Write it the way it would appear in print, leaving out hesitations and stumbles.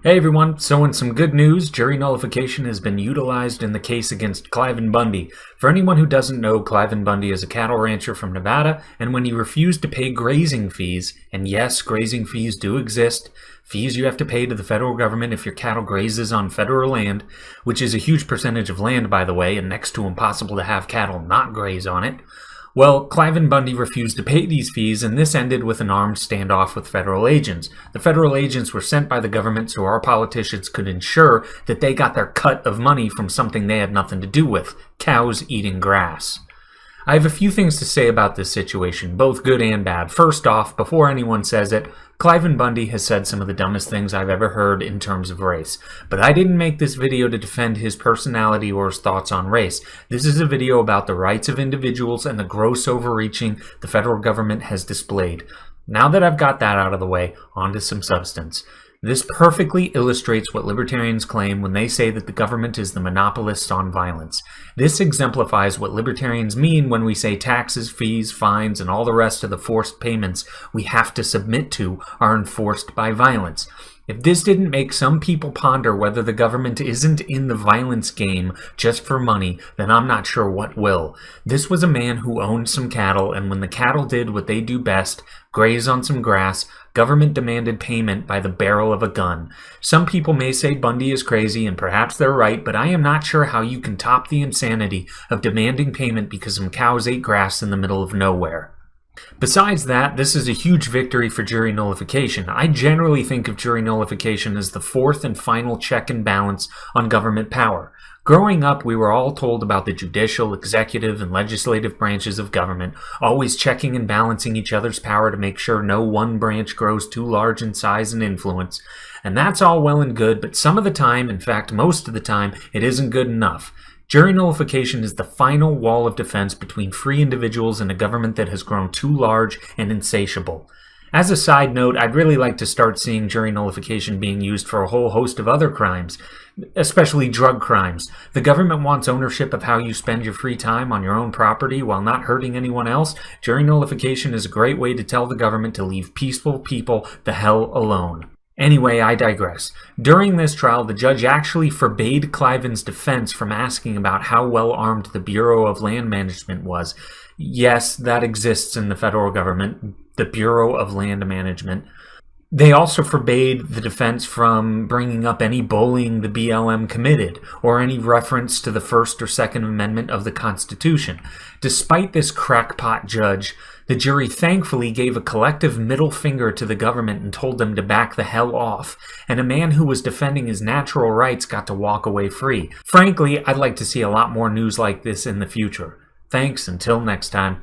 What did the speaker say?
Hey everyone, so in some good news, jury nullification has been utilized in the case against Cliven Bundy. For anyone who doesn't know, Cliven Bundy is a cattle rancher from Nevada, and when he refused to pay grazing fees, and yes, grazing fees do exist, fees you have to pay to the federal government if your cattle grazes on federal land, which is a huge percentage of land by the way, and next to impossible to have cattle not graze on it. Well, Cliven Bundy refused to pay these fees, and this ended with an armed standoff with federal agents. The federal agents were sent by the government so our politicians could ensure that they got their cut of money from something they had nothing to do with: cows eating grass. I have a few things to say about this situation, both good and bad. First off, before anyone says it, Cliven Bundy has said some of the dumbest things I've ever heard in terms of race. But I didn't make this video to defend his personality or his thoughts on race. This is a video about the rights of individuals and the gross overreaching the federal government has displayed. Now that I've got that out of the way, on to some substance. This perfectly illustrates what libertarians claim when they say that the government is the monopolist on violence. This exemplifies what libertarians mean when we say taxes, fees, fines, and all the rest of the forced payments we have to submit to are enforced by violence. If this didn't make some people ponder whether the government isn't in the violence game just for money, then I'm not sure what will. This was a man who owned some cattle, and when the cattle did what they do best, graze on some grass, government demanded payment by the barrel of a gun. Some people may say Bundy is crazy, and perhaps they're right, but I am not sure how you can top the insanity of demanding payment because some cows ate grass in the middle of nowhere. Besides that, this is a huge victory for jury nullification. I generally think of jury nullification as the fourth and final check and balance on government power. Growing up, we were all told about the judicial, executive, and legislative branches of government, always checking and balancing each other's power to make sure no one branch grows too large in size and influence. And that's all well and good, but some of the time, in fact most of the time, it isn't good enough. Jury nullification is the final wall of defense between free individuals and a government that has grown too large and insatiable. As a side note, I'd really like to start seeing jury nullification being used for a whole host of other crimes, especially drug crimes. The government wants ownership of how you spend your free time on your own property while not hurting anyone else. Jury nullification is a great way to tell the government to leave peaceful people the hell alone. Anyway, I digress. During this trial, the judge actually forbade Cliven's defense from asking about how well armed the Bureau of Land Management was. Yes, that exists in the federal government, the Bureau of Land Management. They also forbade the defense from bringing up any bullying the BLM committed, or any reference to the First or Second Amendment of the Constitution. Despite this crackpot judge, the jury thankfully gave a collective middle finger to the government and told them to back the hell off, and a man who was defending his natural rights got to walk away free. Frankly, I'd like to see a lot more news like this in the future. Thanks, until next time.